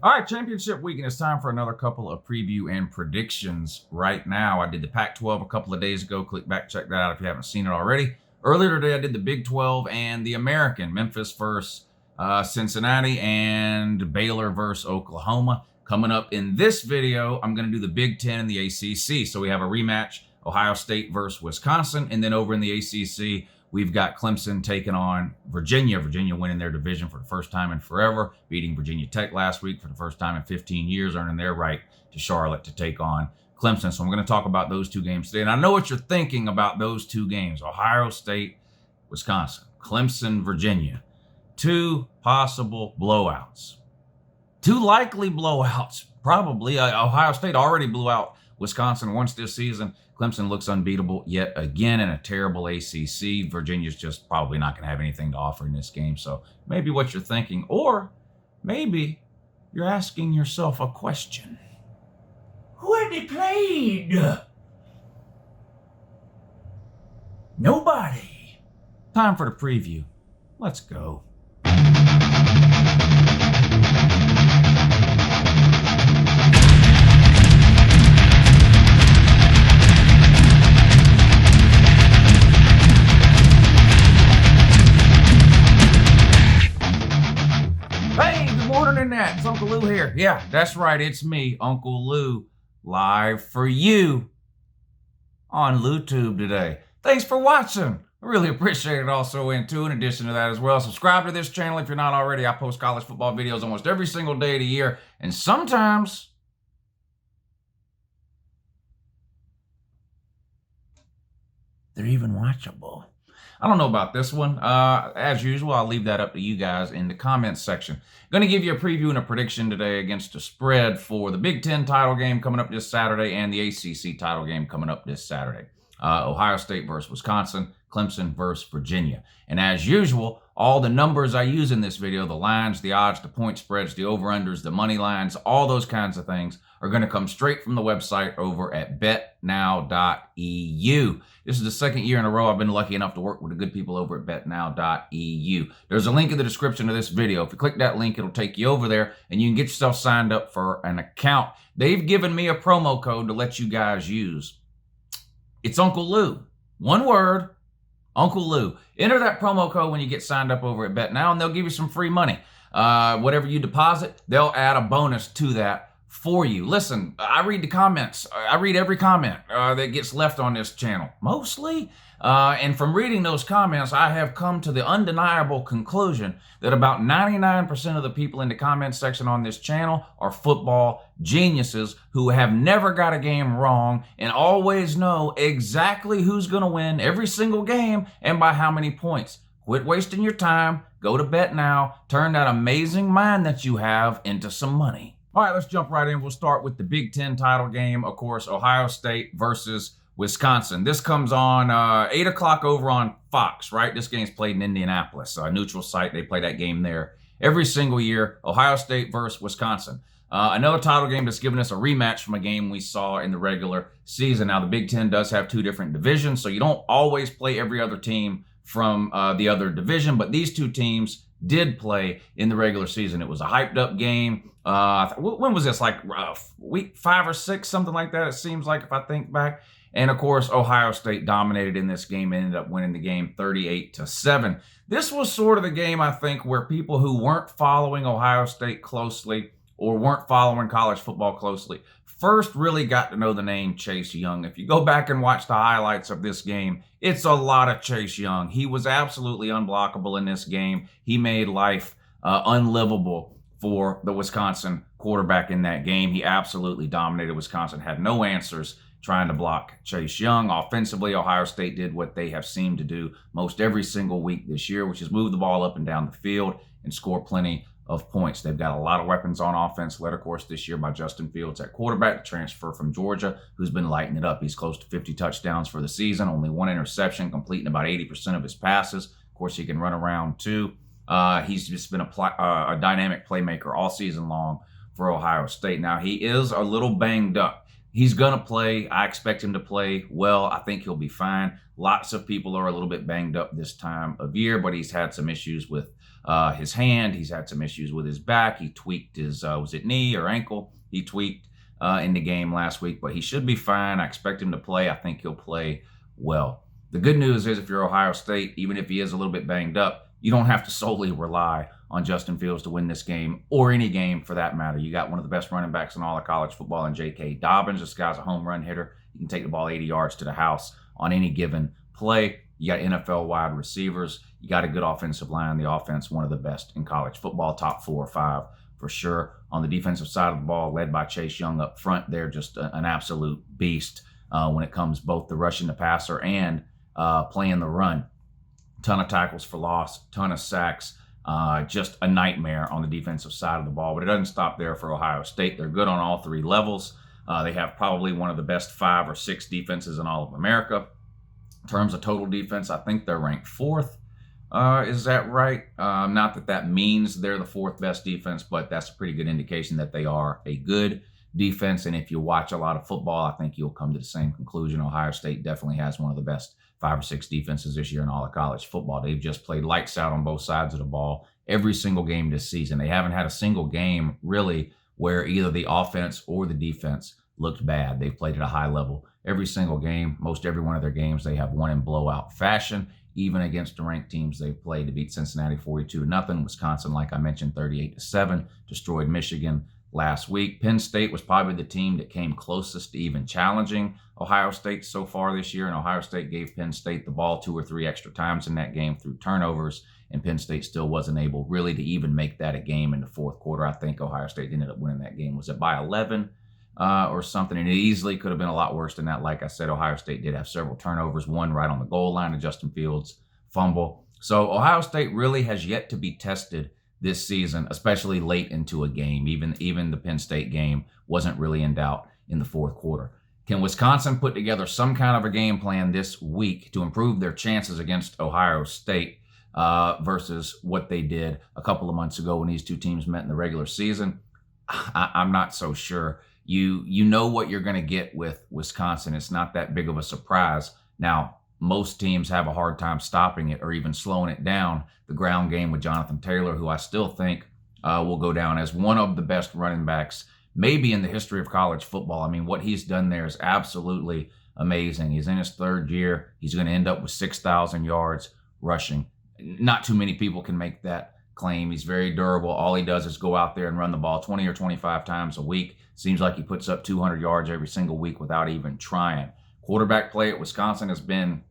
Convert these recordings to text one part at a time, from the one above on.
All right, championship week, and it's time for another couple of preview and predictions right now. I did the Pac-12 a couple of days ago. Click back, check that out if you haven't seen it already. Earlier today, I did the Big 12 and the American, Memphis versus Cincinnati and Baylor versus Oklahoma. Coming up in this video, I'm going to do the Big 10 and the ACC. So we have a rematch, Ohio State versus Wisconsin, and then over in the ACC, we've got Clemson taking on Virginia. Virginia winning their division for the first time in forever, beating Virginia Tech last week for the first time in 15 years, earning their right to Charlotte to take on Clemson. So I'm going to talk about those two games today. And I know what you're thinking about those two games, Ohio State, Wisconsin, Clemson, Virginia. Two possible blowouts. Two likely blowouts, probably. Ohio State already blew out Wisconsin once this season. Clemson looks unbeatable yet again in a terrible ACC. Virginia's just probably not going to have anything to offer in this game. So maybe what you're thinking, or maybe you're asking yourself a question. Who had they played? Nobody. Time for the preview. Let's go. It's Uncle Lou here. Yeah, that's right. It's me, Uncle Lou, live for you on LouTube today. Thanks for watching. I really appreciate it. Also, in addition to that as well, subscribe to this channel if you're not already. I post college football videos almost every single day of the year, and sometimes they're even watchable. I don't know about this one. As usual, I'll leave that up to you guys in the comments section. Going to give you a preview and a prediction today against the spread for the Big 10 title game coming up this Saturday and the ACC title game coming up this Saturday. Ohio State versus Wisconsin, Clemson versus Virginia. And as usual, all the numbers I use in this video, the lines, the odds, the point spreads, the over-unders, the money lines, all those kinds of things are going to come straight from the website over at betnow.eu. This is the second year in a row I've been lucky enough to work with the good people over at betnow.eu. There's a link in the description of this video. If you click that link, it'll take you over there and you can get yourself signed up for an account. They've given me a promo code to let you guys use. It's Uncle Lou. One word, Uncle Lou. Enter that promo code when you get signed up over at BetNow, and they'll give you some free money. Whatever you deposit, they'll add a bonus to that for you. Listen, I read the comments. I read every comment that gets left on this channel, mostly. And from reading those comments, I have come to the undeniable conclusion that about 99% of the people in the comment section on this channel are football geniuses who have never got a game wrong and always know exactly who's going to win every single game and by how many points. Quit wasting your time. Go to BetNow. Turn that amazing mind that you have into some money. All right, let's jump right in. We'll start with the Big 10 title game. Of course, Ohio State versus Wisconsin. This comes on 8 o'clock over on Fox, right? This game's played in Indianapolis, a neutral site. They play that game there every single year. Ohio State versus Wisconsin. Another title game that's given us a rematch from a game we saw in the regular season. Now, the Big 10 does have two different divisions, so you don't always play every other team from the other division, but these two teams did play in the regular season. It was a hyped up game. When was this? Like week 5 or 6, something like that, it seems like, if I think back. And of course, Ohio State dominated in this game, ended up winning the game 38-7. This was sort of the game, I think, where people who weren't following Ohio State closely or weren't following college football closely first really got to know the name Chase Young. If you go back and watch the highlights of this game, it's a lot of Chase Young. He was absolutely unblockable in this game. He made life unlivable for the Wisconsin quarterback in that game. He absolutely dominated. Wisconsin had no answers trying to block Chase Young. Offensively, Ohio State did what they have seemed to do most every single week this year, which is move the ball up and down the field and score plenty of points. They've got a lot of weapons on offense, led, of course, this year by Justin Fields at quarterback, the transfer from Georgia, who's been lighting it up. He's close to 50 touchdowns for the season, only one interception, completing about 80% of his passes. Of course, he can run around too. He's just been a dynamic playmaker all season long for Ohio State. Now, he is a little banged up. He's going to play. I expect him to play well. I think he'll be fine. Lots of people are a little bit banged up this time of year, but he's had some issues with his hand. He's had some issues with his back. He tweaked his, was it knee or ankle? He tweaked in the game last week, but he should be fine. I expect him to play. I think he'll play well. The good news is if you're Ohio State, even if he is a little bit banged up, you don't have to solely rely on Justin Fields to win this game or any game for that matter. You got one of the best running backs in all of college football in J.K. Dobbins. This guy's a home run hitter. He can take the ball 80 yards to the house on any given play. You got NFL wide receivers. You got a good offensive line. The offense, one of the best in college football, top 4 or 5 for sure. On the defensive side of the ball, led by Chase Young up front, they're just an absolute beast when it comes both to rushing the passer and playing the run. Ton of tackles for loss, ton of sacks, just a nightmare on the defensive side of the ball. But it doesn't stop there for Ohio State. They're good on all 3 levels. They have probably one of the best 5 or 6 defenses in all of America. In terms of total defense, I think they're ranked 4th. Is that right? Not that that means they're the 4th best defense, but that's a pretty good indication that they are a good defense. And if you watch a lot of football, I think you'll come to the same conclusion. Ohio State definitely has one of the best 5 or 6 defenses this year in all of college football. They've just played lights out on both sides of the ball every single game this season. They haven't had a single game really where either the offense or the defense looked bad. They've played at a high level every single game. Most every one of their games they have won in blowout fashion, even against the ranked teams they've played. To beat Cincinnati 42-0. Wisconsin, like I mentioned, 38-7, destroyed Michigan last week. Penn State was probably the team that came closest to even challenging Ohio State so far this year, and Ohio State gave Penn State the ball 2 or 3 extra times in that game through turnovers, and Penn State still wasn't able really to even make that a game in the 4th quarter. I think Ohio State ended up winning that game. Was it by 11 or something? And it easily could have been a lot worse than that. Like I said, Ohio State did have several turnovers, one right on the goal line, a Justin Fields fumble. So Ohio State really has yet to be tested this season, especially late into a game. Even the Penn State game wasn't really in doubt in the 4th quarter. Can Wisconsin put together some kind of a game plan this week to improve their chances against Ohio State versus what they did a couple of months ago when these 2 teams met in the regular season? I'm not so sure. You know what you're going to get with Wisconsin. It's not that big of a surprise. Now, most teams have a hard time stopping it or even slowing it down. The ground game with Jonathan Taylor, who I still think will go down as one of the best running backs maybe in the history of college football. I mean, what he's done there is absolutely amazing. He's in his 3rd year. He's going to end up with 6,000 yards rushing. Not too many people can make that claim. He's very durable. All he does is go out there and run the ball 20 or 25 times a week. Seems like he puts up 200 yards every single week without even trying. Quarterback play at Wisconsin has been,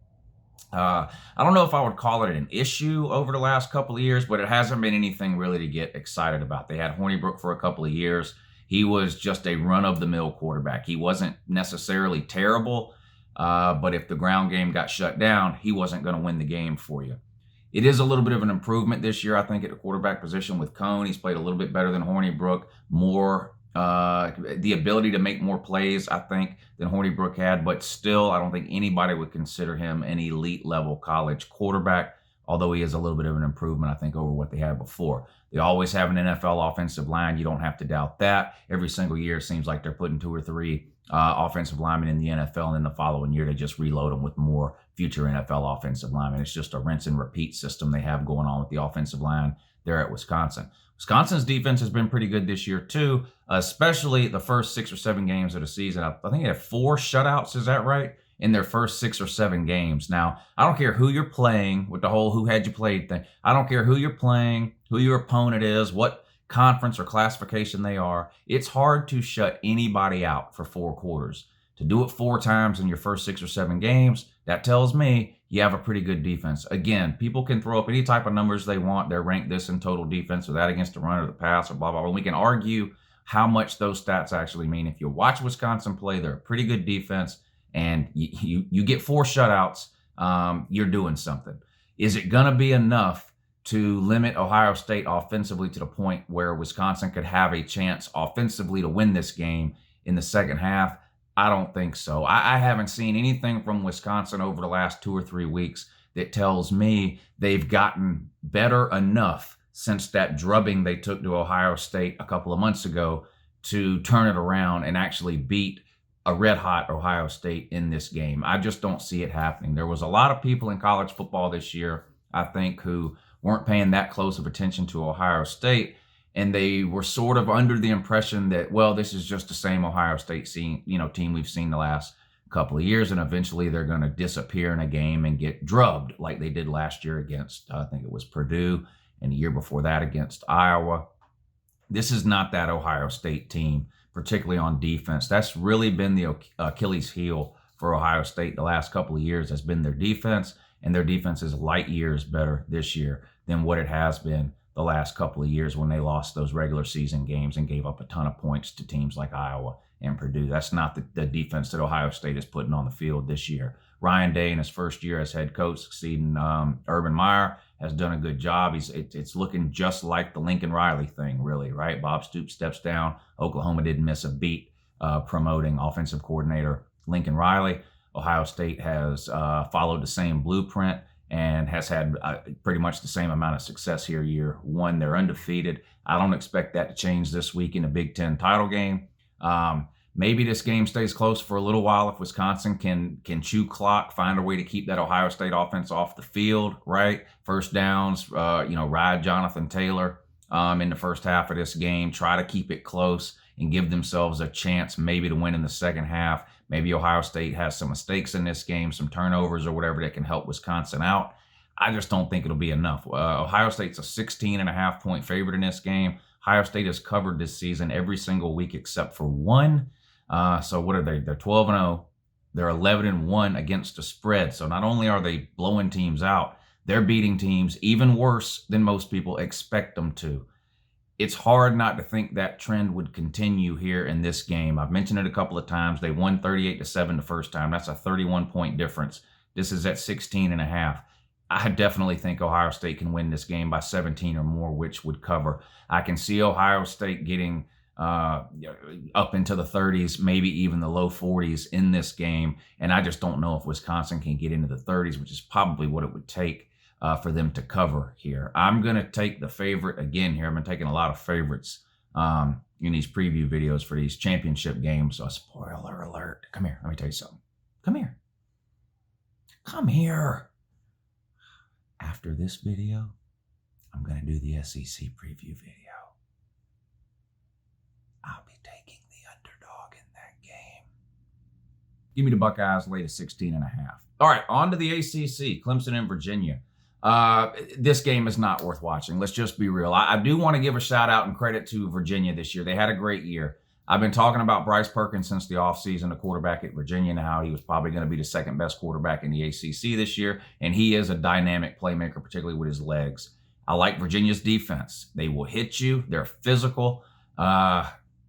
I don't know if I would call it an issue over the last couple of years, but it hasn't been anything really to get excited about. They had Hornibrook for a couple of years. He was just a run-of-the-mill quarterback. He wasn't necessarily terrible, but if the ground game got shut down, he wasn't going to win the game for you. It is a little bit of an improvement this year, I think, at the quarterback position with Cone. He's played a little bit better than Hornibrook, more the ability to make more plays, I think, than Hornibrook had, but still, I don't think anybody would consider him an elite-level college quarterback, although he is a little bit of an improvement, I think, over what they had before. They always have an NFL offensive line. You don't have to doubt that. Every single year, it seems like they're putting 2 or 3 offensive linemen in the NFL, and then the following year, they just reload them with more future NFL offensive linemen. It's just a rinse and repeat system they have going on with the offensive line there at Wisconsin. Wisconsin's defense has been pretty good this year, too, especially the first 6 or 7 games of the season. I think they had 4 shutouts, is that right, in their first 6 or 7 games. Now, I don't care who you're playing with the whole who had you played thing. I don't care who you're playing, who your opponent is, what conference or classification they are. It's hard to shut anybody out for 4 quarters. To do it 4 times in your first 6 or 7 games, that tells me you have a pretty good defense. Again, people can throw up any type of numbers they want. They're ranked this in total defense or that against the run or the pass or blah, blah, blah. We can argue how much those stats actually mean. If you watch Wisconsin play, they're a pretty good defense, and you get 4 shutouts, you're doing something. Is it going to be enough to limit Ohio State offensively to the point where Wisconsin could have a chance offensively to win this game in the second half? I don't think so. I haven't seen anything from Wisconsin over the last 2 or 3 weeks that tells me they've gotten better enough since that drubbing they took to Ohio State a couple of months ago to turn it around and actually beat a red-hot Ohio State in this game. I just don't see it happening. There was a lot of people in college football this year, I think, who weren't paying that close of attention to Ohio State. And they were sort of under the impression that, well, this is just the same Ohio State team we've seen the last couple of years, and eventually they're going to disappear in a game and get drubbed like they did last year against, I think it was Purdue, and the year before that against Iowa. This is not that Ohio State team, particularly on defense. That's really been the Achilles heel for Ohio State the last couple of years, has been their defense, and their defense is light years better this year than what it has been the last couple of years when they lost those regular season games and gave up a ton of points to teams like Iowa and Purdue. That's not the defense that Ohio State is putting on the field this year. Ryan Day, in his first year as head coach, succeeding Urban Meyer, has done a good job. It's looking just like the Lincoln Riley thing, really, right? Bob Stoops steps down. Oklahoma didn't miss a beat promoting offensive coordinator Lincoln Riley. Ohio State has followed the same blueprint and has had pretty much the same amount of success here year one. They're undefeated. I don't expect that to change this week in the Big Ten title game. Maybe this game stays close for a little while if Wisconsin can chew clock, find a way to keep that Ohio State offense off the field, right? First downs, ride Jonathan Taylor in the first half of this game, try to keep it close and give themselves a chance maybe to win in the second half. Maybe Ohio State has some mistakes in this game, some turnovers or whatever that can help Wisconsin out. I just don't think it'll be enough. Ohio State's a 16.5-point favorite in this game. Ohio State has covered this season every single week except for one. So what are they? They're 12-0. They're 11-1 against the spread. So not only are they blowing teams out, they're beating teams even worse than most people expect them to. It's hard not to think that trend would continue here in this game. I've mentioned it a couple of times. They won 38-7 the first time. That's a 31-point difference. This is at 16.5. I definitely think Ohio State can win this game by 17 or more, which would cover. I can see Ohio State getting up into the 30s, maybe even the low 40s in this game. And I just don't know if Wisconsin can get into the 30s, which is probably what it would take for them to cover here. I'm going to take the favorite again here. I've been taking a lot of favorites in these preview videos for these championship games. So spoiler alert. Come here. Let me tell you something. Come here. Come here. After this video, I'm going to do the SEC preview video. I'll be taking the underdog in that game. Give me the Buckeyes late at 16.5. All right, on to the ACC, Clemson and Virginia. This game is not worth watching. Let's just be real. I do want to give a shout out and credit to Virginia this year. They had a great year. I've been talking about Bryce Perkins since the offseason, the quarterback at Virginia, and how he was probably going to be the second best quarterback in the ACC this year. And he is a dynamic playmaker, particularly with his legs. I like Virginia's defense. They will hit you. They're physical.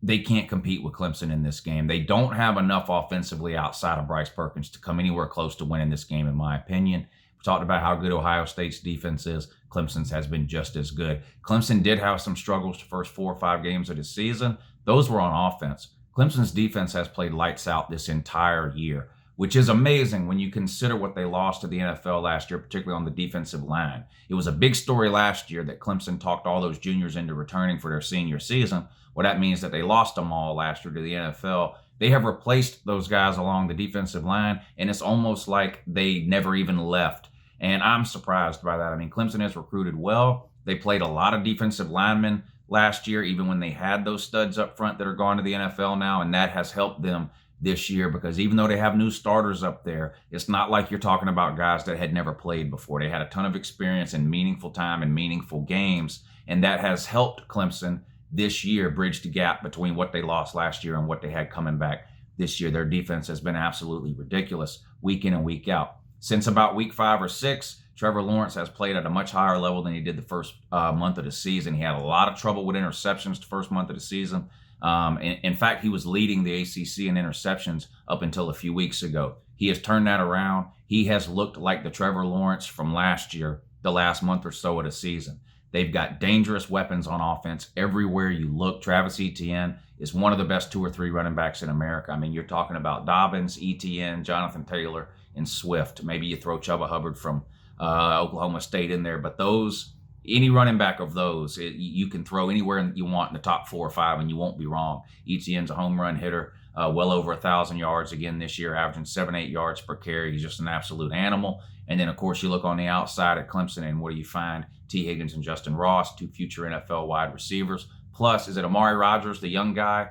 They can't compete with Clemson in this game. They don't have enough offensively outside of Bryce Perkins to come anywhere close to winning this game, in my opinion. We talked about how good Ohio State's defense is. Clemson's has been just as good. Clemson did have some struggles the first 4 or 5 games of the season. Those were on offense. Clemson's defense has played lights out this entire year, which is amazing when you consider what they lost to the NFL last year, particularly on the defensive line. It was a big story last year that Clemson talked all those juniors into returning for their senior season. Well, that means that they lost them all last year to the NFL. They have replaced those guys along the defensive line, and it's almost like they never even left. And I'm surprised by that. I mean, Clemson has recruited well. They played a lot of defensive linemen last year, even when they had those studs up front that are gone to the NFL now, and that has helped them this year, because even though they have new starters up there, it's not like you're talking about guys that had never played before. They had a ton of experience in meaningful time and meaningful games, and that has helped Clemson this year bridge the gap between what they lost last year and what they had coming back this year. Their defense has been absolutely ridiculous week in and week out. Since about week 5 or 6, Trevor Lawrence has played at a much higher level than he did the first month of the season. He had a lot of trouble with interceptions the first month of the season. In fact, he was leading the ACC in interceptions up until a few weeks ago. He has turned that around. He has looked like the Trevor Lawrence from last year, the last month or so of the season. They've got dangerous weapons on offense everywhere you look. Travis Etienne is one of the best 2 or 3 running backs in America. I mean, you're talking about Dobbins, Etienne, Jonathan Taylor, and Swift. Maybe you throw Chuba Hubbard from Oklahoma State in there, but those any running back of those, you can throw anywhere you want in the top 4 or 5 and you won't be wrong. Etienne's a home run hitter, well over 1,000 yards again this year, averaging 7-8 yards per carry. He's just an absolute animal. And then, of course, you look on the outside at Clemson, and what do you find? T. Higgins and Justin Ross, 2 future NFL wide receivers. Plus, is it Amari Rodgers, the young guy,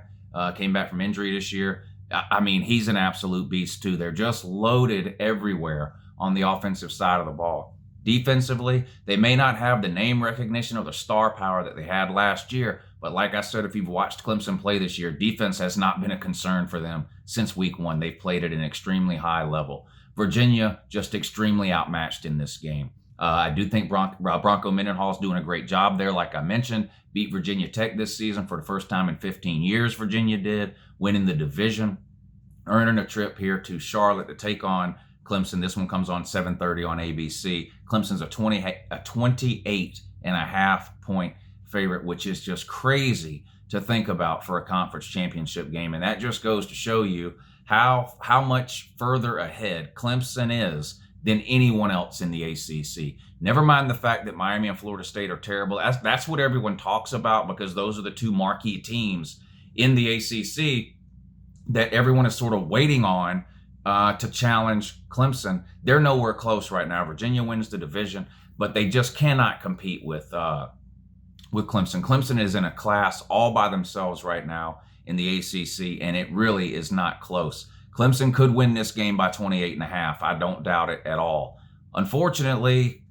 came back from injury this year? I mean, he's an absolute beast, too. They're just loaded everywhere on the offensive side of the ball. Defensively, they may not have the name recognition or the star power that they had last year, but like I said, if you've watched Clemson play this year, defense has not been a concern for them since week 1. They've played at an extremely high level. Virginia just extremely outmatched in this game. I do think Bronco Mendenhall's doing a great job there. Like I mentioned, beat Virginia Tech this season for the first time in 15 years, Virginia did, winning the division, earning a trip here to Charlotte to take on Clemson. This one comes on 7:30 on ABC. Clemson's a 28.5 point favorite, which is just crazy to think about for a conference championship game. And that just goes to show you how much further ahead Clemson is than anyone else in the ACC. Never mind the fact that Miami and Florida State are terrible. That's what everyone talks about, because those are the 2 marquee teams in the ACC that everyone is sort of waiting on to challenge Clemson. They're nowhere close right now. Virginia wins the division, but they just cannot compete with Clemson. Clemson is in a class all by themselves right now in the ACC, and it really is not close. Clemson could win this game by 28.5. I don't doubt it at all. Unfortunately,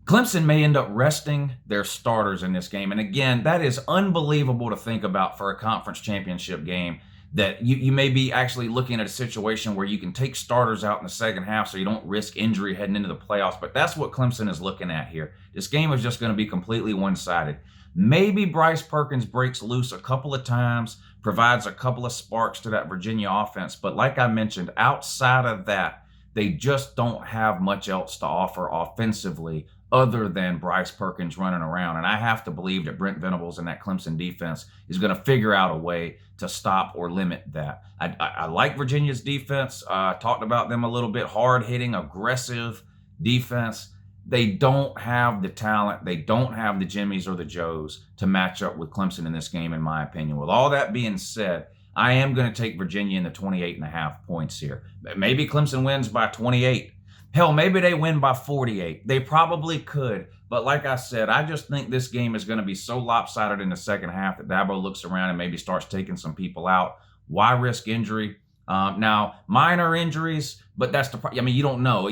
Clemson may end up resting their starters in this game. And again, that is unbelievable to think about for a conference championship game, that you may be actually looking at a situation where you can take starters out in the second half so you don't risk injury heading into the playoffs. But that's what Clemson is looking at here. This game is just going to be completely one-sided. Maybe Bryce Perkins breaks loose a couple of times, provides a couple of sparks to that Virginia offense. But like I mentioned, outside of that, they just don't have much else to offer offensively other than Bryce Perkins running around. And I have to believe that Brent Venables and that Clemson defense is going to figure out a way to stop or limit that. I like Virginia's defense. Talked about them a little bit. Hard-hitting, aggressive defense. They don't have the talent. They don't have the Jimmies or the Joes to match up with Clemson in this game, in my opinion. With all that being said, I am going to take Virginia in the 28.5 points here. Maybe Clemson wins by 28. Hell, maybe they win by 48. They probably could. But like I said, I just think this game is going to be so lopsided in the second half that Dabo looks around and maybe starts taking some people out. Why risk injury? Now, minor injuries, but that's the problem. I mean, you don't know.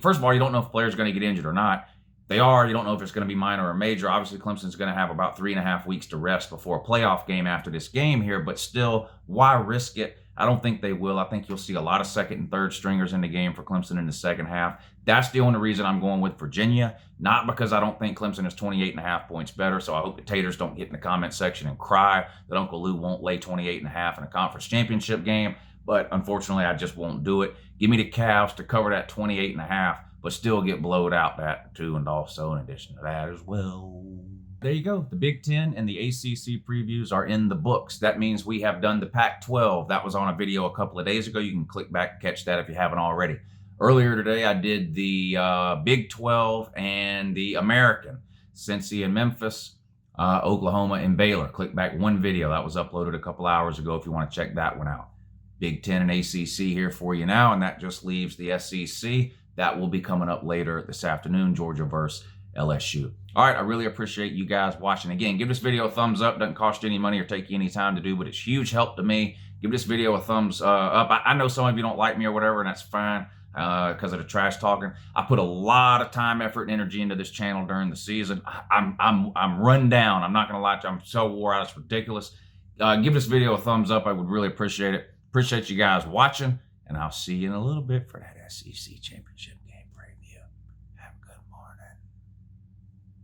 First of all, you don't know if players are going to get injured or not. They are. You don't know if it's going to be minor or major. Obviously, Clemson's going to have about 3.5 weeks to rest before a playoff game after this game here. But still, why risk it? I don't think they will. I think you'll see a lot of second and third stringers in the game for Clemson in the second half. That's the only reason I'm going with Virginia, not because I don't think Clemson is 28.5 points better. So I hope the Taters don't get in the comment section and cry that Uncle Lou won't lay 28.5 in a conference championship game. But unfortunately, I just won't do it. Give me the Cavs to cover that 28.5, but still get blowed out that 2, and also in addition to that as well. There you go. The Big Ten and the ACC previews are in the books. That means we have done the Pac-12. That was on a video a couple of days ago. You can click back and catch that if you haven't already. Earlier today, I did the Big 12 and the American. Cincy and Memphis, Oklahoma and Baylor. Click back one video. That was uploaded a couple hours ago if you want to check that one out. Big Ten and ACC here for you now, and that just leaves the SEC. That will be coming up later this afternoon, Georgia versus LSU. All right, I really appreciate you guys watching. Again, give this video a thumbs up. Doesn't cost you any money or take you any time to do, but it's huge help to me. Give this video a thumbs up. I know some of you don't like me or whatever, and that's fine because of the trash talking. I put a lot of time, effort, and energy into this channel during the season. I'm run down. I'm not going to lie to you. I'm so wore out. It's ridiculous. Give this video a thumbs up. I would really appreciate it. Appreciate you guys watching, and I'll see you in a little bit for that SEC championship.